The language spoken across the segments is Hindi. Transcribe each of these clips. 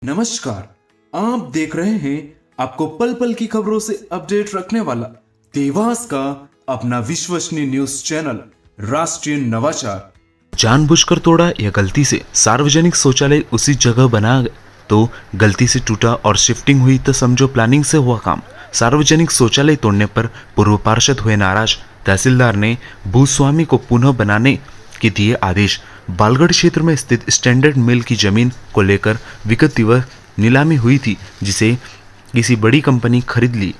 नमस्कार, आप देख रहे हैं आपको पल पल की खबरों से अपडेट रखने वाला देवास का अपना विश्वसनीय न्यूज चैनल राष्ट्रीय नवाचार। जानबूझकर तोड़ा या गलती से सार्वजनिक शौचालय उसी जगह बना तो गलती से टूटा और शिफ्टिंग हुई तो समझो प्लानिंग से हुआ काम। सार्वजनिक शौचालय तोड़ने पर पूर्व पार्षद हुए नाराज, तहसीलदार ने भूस्वामी को पुनः बनाने के दिए आदेश। बालगढ़ क्षेत्र में स्थित स्टैंडर्ड मिल की जमीन को लेकर विगत दिवस नीलामी हुई थी, जिसे किसी बड़ी कंपनी खरीद ली।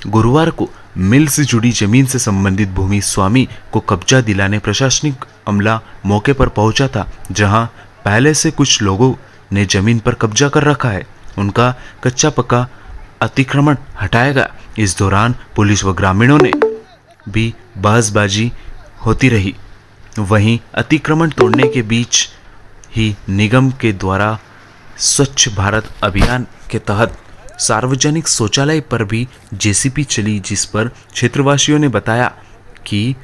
गुरुवार को मिल से जुड़ी जमीन से संबंधित भूमि स्वामी को कब्जा दिलाने प्रशासनिक अमला मौके पर पहुंचा था, जहां पहले से कुछ लोगों ने जमीन पर कब्जा कर रखा है। उनका कच्चा पक्का अतिक्रमण हटाया गया। इस दौरान पुलिस व ग्रामीणों ने भी बहसबाजी होती रही। वहीं अतिक्रमण तोड़ने के बीच ही निगम के द्वारा स्वच्छ भारत अभियान के तहत सार्वजनिक शौचालय पर भी जेसीबी चली, जिस पर क्षेत्रवासियों ने बताया कि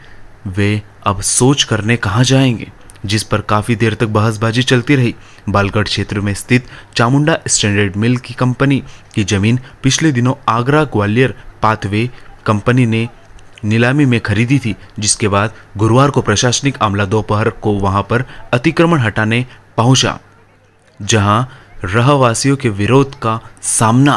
वे अब शौच करने कहां जाएंगे, जिस पर काफ़ी देर तक बहसबाजी चलती रही। बालगढ़ क्षेत्र में स्थित चामुंडा स्टैंडर्ड मिल की कंपनी की जमीन पिछले दिनों आगरा ग्वालियर पाथवे कंपनी ने नीलामी में खरीदी थी, जिसके बाद गुरुवार को प्रशासनिक अमला दोपहर को वहां पर अतिक्रमण हटाने पहुंचा, जहां रहवासियों के विरोध का सामना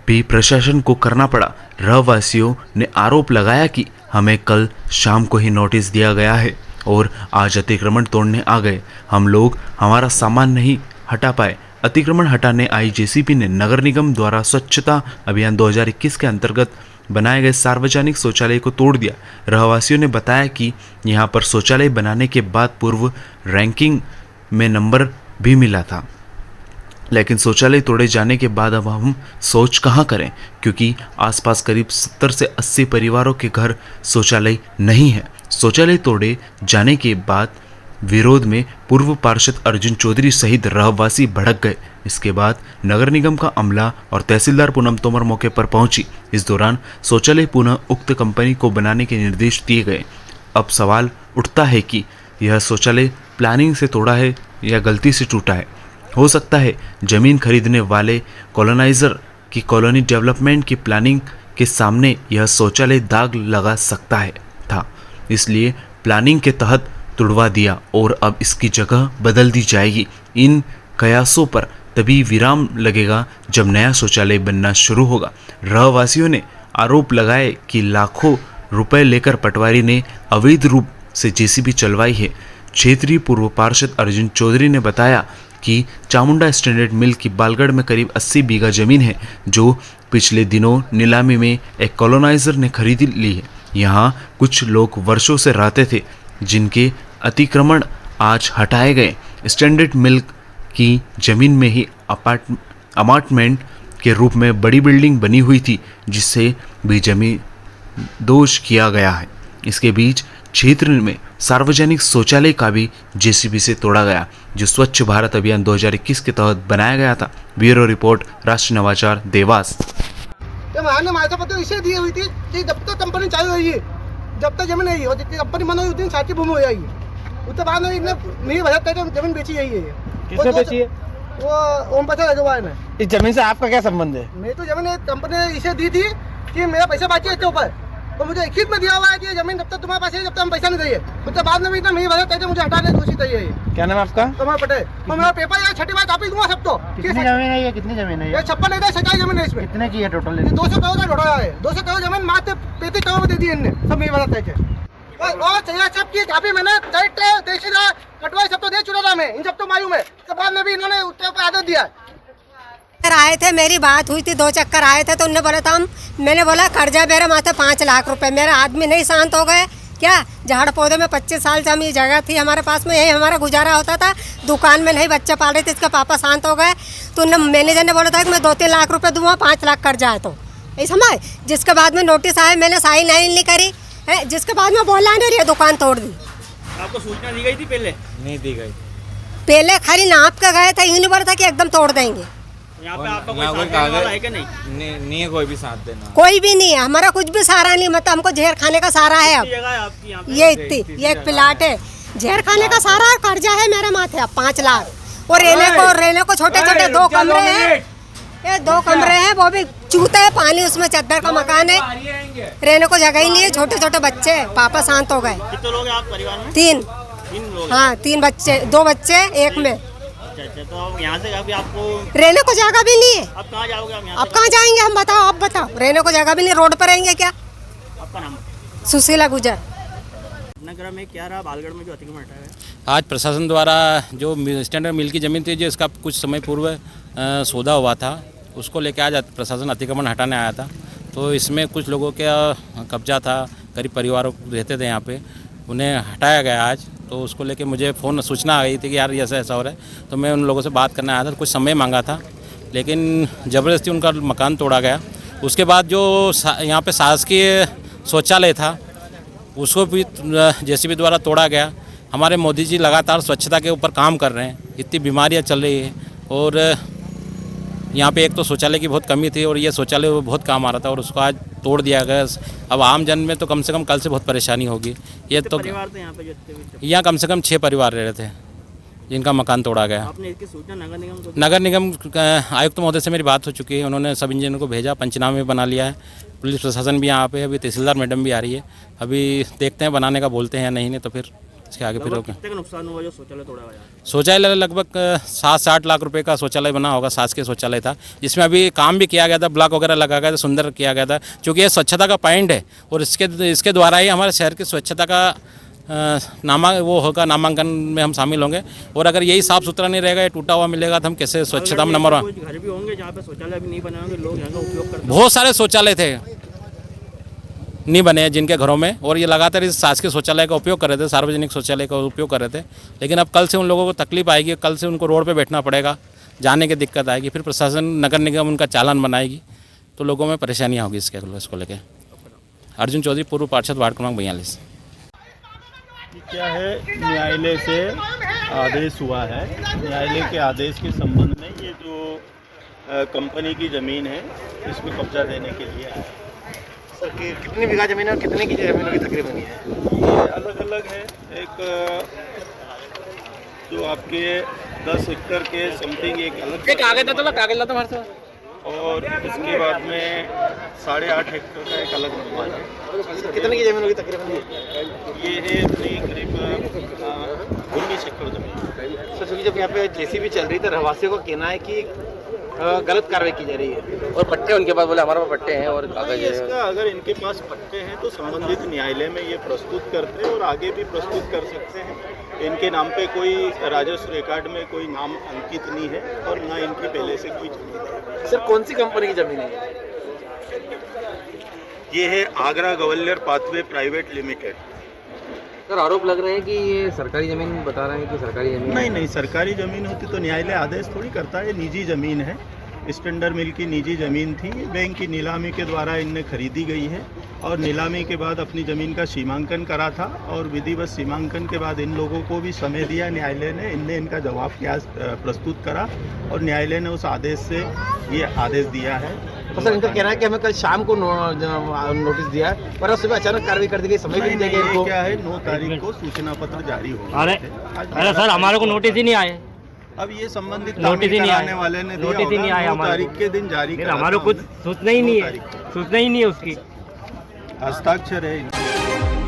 भी प्रशासन को करना पड़ा। रहवासियों ने आरोप लगाया कि हमें कल शाम को ही नोटिस दिया गया है और आज अतिक्रमण तोड़ने आ गए। हम लोग हमारा सामान नहीं हटा पाए। अतिक्रमण हटाने आई जेसीबी ने नगर निगम द्वारा स्वच्छता अभियान 2021 के अंतर्गत बनाए गए सार्वजनिक शौचालय को तोड़ दिया। रहवासियों ने बताया कि यहां पर शौचालय बनाने के बाद पूर्व रैंकिंग में नंबर भी मिला था, लेकिन शौचालय तोड़े जाने के बाद अब हम शौच कहां करें, क्योंकि आसपास करीब 70 से 80 परिवारों के घर शौचालय नहीं है। शौचालय तोड़े जाने के बाद विरोध में पूर्व पार्षद अर्जुन चौधरी सहित रहवासी भड़क गए। इसके बाद नगर निगम का अमला और तहसीलदार पूनम तोमर मौके पर पहुंची। इस दौरान शौचालय पुनः उक्त कंपनी को बनाने के निर्देश दिए गए। अब सवाल उठता है कि यह शौचालय प्लानिंग से तोड़ा है या गलती से टूटा है। हो सकता है जमीन खरीदने वाले कॉलोनाइजर की कॉलोनी डेवलपमेंट की प्लानिंग के सामने यह शौचालय दाग लगा सकता है था, इसलिए प्लानिंग के तहत तुड़वा दिया और अब इसकी जगह बदल दी जाएगी। इन कयासों पर तभी विराम लगेगा जब नया शौचालय बनना शुरू होगा। रहवासियों ने आरोप लगाए कि लाखों रुपए लेकर पटवारी ने अवैध रूप से जेसीबी चलवाई है। क्षेत्रीय पूर्व पार्षद अर्जुन चौधरी ने बताया कि चामुंडा स्टैंडर्ड मिल की बालगढ़ में करीब 80 बीघा जमीन है, जो पिछले दिनों नीलामी में एक कॉलोनाइजर ने खरीद ली है। यहाँ कुछ लोग वर्षों से रहते थे, जिनके अतिक्रमण आज हटाए गए। स्टैंडर्ड मिल की जमीन में ही अपार्टमेंट के रूप में बड़ी बिल्डिंग बनी हुई थी, जिससे भी जमीन दोष किया गया है। इसके बीच क्षेत्र में सार्वजनिक शौचालय का भी जेसीबी से तोड़ा गया, जो स्वच्छ भारत अभियान 2021 के तहत बनाया गया था। ब्यूरो रिपोर्ट, राष्ट्रीय नवाचार, देवास। इसे दी हुई थी कि जब तक कंपनी चालू हुई है, जब तक जमीन नहीं हो, जितनी कंपनी बंद हुई उतनी साथी भूमि हो जाएगी। उसके बाद में मेरी वजह से जमीन बेची गई है। किसने बेची है? वो ओम प्रसाद अग्रवाल ने। इस जमीन से आपका क्या संबंध है? मैं तो जमीन कंपनी ने इसे दी थी कि मेरा पैसा बाकी है इसके ऊपर, तो मुझे लिखित में दिया हुआ है कि जमीन जब तक तुम्हारे पास है जब तक हम पैसा नहीं देंगे। उसके बाद में भी इतना मेरी वजह से मुझे हटाने की कोशिश है। क्या नाम है आपका? तुम्हारा पटेल। तो मेरा पेपर यार छठी बार कापी दूंगा सब। तो कितनी जमीन है ये? कितनी जमीन है ये? 56 एकड़ सरकारी जमीन है। इसमें कितने की है टोटल? 200 करोड़ का ढोड़ा है। 200 करोड़ जमीन मात्र 35 करोड़ में दे दी इनने, सब मेरी वजह से। और सब की काफी मैंने तहसीलदार कटवाई सब तो दे चुका था मैं, इन सब तो मालूम है। उसके बाद में भी इन्होंने उसके ऊपर आदेश दिया। आए थे, मेरी बात हुई थी, 2 चक्कर आए थे, तो उन्होंने बोला था मैंने बोला कर्जा मेरे माथे 5 लाख रुपए। मेरा आदमी नहीं शांत हो गए क्या? झाड़ पौधे में 25 साल से हम ये जगह थी हमारे पास में, यही हमारा गुजारा होता था। दुकान में नहीं बच्चे पाल रहे थे, इसका पापा शांत हो गए तो मैनेजर ने बोला था कि मैं 2-3 लाख रुपए दूंगा, 5 लाख कर्जा है। तो ये समझ, जिसके बाद में नोटिस आया, मैंने साइन नहीं करी है, जिसके बाद में बोला नहीं रही, दुकान तोड़ दी। आपको सूचना दी गई थी पहले? नहीं दी गई। पहले खाली नाप के गए थे, यूँ नहीं बोला था कि एकदम तोड़ देंगे। यहाँ पे आपका कोई साथ देने वाला है कि नहीं? नहीं है कोई भी साथ देना। कोई भी नहीं है, हमारा कुछ भी सहारा नहीं। मतलब हमको जहर खाने का सहारा है। अब जगह है आपकी यहाँ पे? ये इतनी, ये एक प्लाट है, जहर खाने का सारा कर्जा है मेरे माथे अब 5 लाख। और रहने को छोटे छोटे 2 कमरे हैं, ये 2 कमरे हैं, वो भी चूते हैं पानी उसमें, चद्दर का मकान है, रहने को जगह ही नहीं है, छोटे छोटे बच्चे हैं, पापा शांत हो गए। कितने लोग हैं आप परिवार में? 3 लोग। हाँ 3 बच्चे, 2 बच्चे 1 में। अच्छा, तो अब यहाँ से अभी आपको रहने को जगह भी नहीं है। अब कहाँ जाओगे आप यहाँ अब कहाँ जाएंगे हम, बताओ आप बताओ, रहने को जगह भी नहीं, रोड पर रहेंगे क्या? से? आपका नाम? सुशीला गुजर। नगर में क्या रहा बालगढ़ में जो अतिक्रमण हटाया है? आज प्रशासन द्वारा जो स्टैंडर्ड मिल की ज़मीन थी, जो इसका कुछ समय पूर्व सौदा हुआ था, उसको लेकर आज प्रशासन अतिक्रमण हटाने आया था। तो इसमें कुछ लोगों का कब्जा था, गरीब परिवारों रहते थे यहाँ पे, उन्हें हटाया गया आज। तो उसको लेके मुझे फ़ोन सूचना आ गई थी कि यार ऐसा ऐसा हो रहा है, तो मैं उन लोगों से बात करने आया था। कुछ समय मांगा था, लेकिन ज़बरदस्ती उनका मकान तोड़ा गया। उसके बाद जो यहाँ पे शासकीय शौचालय था, उसको भी जेसीबी द्वारा तोड़ा गया। हमारे मोदी जी लगातार स्वच्छता के ऊपर काम कर रहे हैं, इतनी बीमारियाँ चल रही है, और यहाँ पे एक तो शौचालय की बहुत कमी थी, और ये शौचालय बहुत काम आ रहा था, और उसको आज तोड़ दिया गया। अब आम जन में तो कम से कम कल से बहुत परेशानी होगी। ये तो परिवार थे यहाँ पे जो यहाँ कम से कम 6 परिवार रह रहे थे, जिनका मकान तोड़ा गया। आपने इसकी सूचना नगर निगम को? नगर निगम आयुक्त महोदय से मेरी बात हो चुकी है, उन्होंने सब इंजीनियर को भेजा, पंचनामे बना लिया है। पुलिस प्रशासन भी यहाँ पे, अभी तहसीलदार मैडम भी आ रही है, अभी देखते हैं बनाने का बोलते हैं या नहीं तो फिर इसके आगे फिर होगा। कितने का नुकसान हुआ जो शौचालय तोड़ा गया? शौचालय लगभग 7-8 लाख रुपए का शौचालय बना होगा, शासकीय शौचालय था, जिसमें अभी काम भी किया गया था, ब्लॉक वगैरह लगा गया था, सुंदर किया गया था, क्योंकि ये स्वच्छता का पॉइंट है, और इसके द्वारा ही हमारे शहर की स्वच्छता का नामांकन में हम शामिल होंगे। और अगर यही साफ़ सुथरा नहीं रहेगा, ये टूटा हुआ मिलेगा, तो हम कैसे स्वच्छता में नंबर 1? कुछ घर भी होंगे जहाँ पे शौचालय भी नहीं बने होंगे, लोग यहाँ का उपयोग करते बहुत सारे शौचालय थे नहीं बने हैं जिनके घरों में, और ये लगातार इस शासकीय शौचालय का उपयोग कर रहे थे, सार्वजनिक शौचालय का उपयोग कर रहे थे। लेकिन अब कल से उन लोगों को तकलीफ आएगी, कल से उनको रोड पे बैठना पड़ेगा, जाने की दिक्कत आएगी, फिर प्रशासन नगर निगम उनका चालान बनाएगी, तो लोगों में परेशानियाँ होगी इसको लेके। अर्जुन चौधरी, पूर्व पार्षद, वार्ड क्रमांक 42। क्या है, न्यायालय से आदेश हुआ है, न्यायालय के आदेश के संबंध में ये जो कंपनी की ज़मीन है, इसमें कब्जा देने के लिए है। सर कितनी बीघा जमीन है और कितने की जमीन की तकरीबन है? ये अलग अलग है, एक जो आपके 10 हेक्टर के समथिंग एक अलग कागज, और इसके बाद में 8.5 हेक्टर का एक अलग निर्माण है। कितने की जमीन होगी तकरीबन? ये है अपनी करीब 19 एकड़ जमीन। सर चूँकि जब यहाँ पे जेसीबी चल रही, तो रहवासियों का कहना है कि गलत कार्रवाई की जा रही है, और पट्टे उनके पास, बोले हमारे पास पट्टे हैं और कागज है। इसका अगर इनके पास पट्टे हैं तो संबंधित न्यायालय में ये प्रस्तुत करते हैं, और आगे भी प्रस्तुत कर सकते हैं। इनके नाम पे कोई राजस्व रिकॉर्ड में कोई नाम अंकित नहीं है, और ना इनकी पहले से कोई जमीन है। सर कौन सी कंपनी की जमीन है? ये है Agra Gwalior pathway private limited. Sir आरोप लग रहे हैं कि ये सरकारी ज़मीन बता रहे हैं कि सरकारी ज़मीन नहीं, सरकारी ज़मीन होती तो न्यायालय आदेश थोड़ी करता है। निजी ज़मीन है, स्टैंडर्ड मिल की निजी ज़मीन थी, बैंक की नीलामी के द्वारा इनने खरीदी गई है, और नीलामी के बाद अपनी ज़मीन का सीमांकन करा था, और विधिवत सीमांकन के बाद इन लोगों को भी समय दिया न्यायालय ने, इनने इनका जवाब क्या प्रस्तुत करा, और न्यायालय ने उस आदेश से ये आदेश दिया है। तो सर इनका कहना है कि हमें कल शाम को नोटिस दिया, पर सुबह अचानक कार्रवाई कर दी गई, समय भी नहीं दिया इनको। क्या है, 9 तारीख को सूचना पत्र जारी होगा। अरे सर हमारे को नोटिस ही नहीं आए। अब ये संबंधित नोटिस ही नहीं कराने आया, वाले ने नोटिस ही नहीं आया 9 तारीख के दिन जारी करा। हमारे को कुछ सूचना ही नहीं है, सूचना ही नहीं है उसकी। हस्ताक्षर है इनके।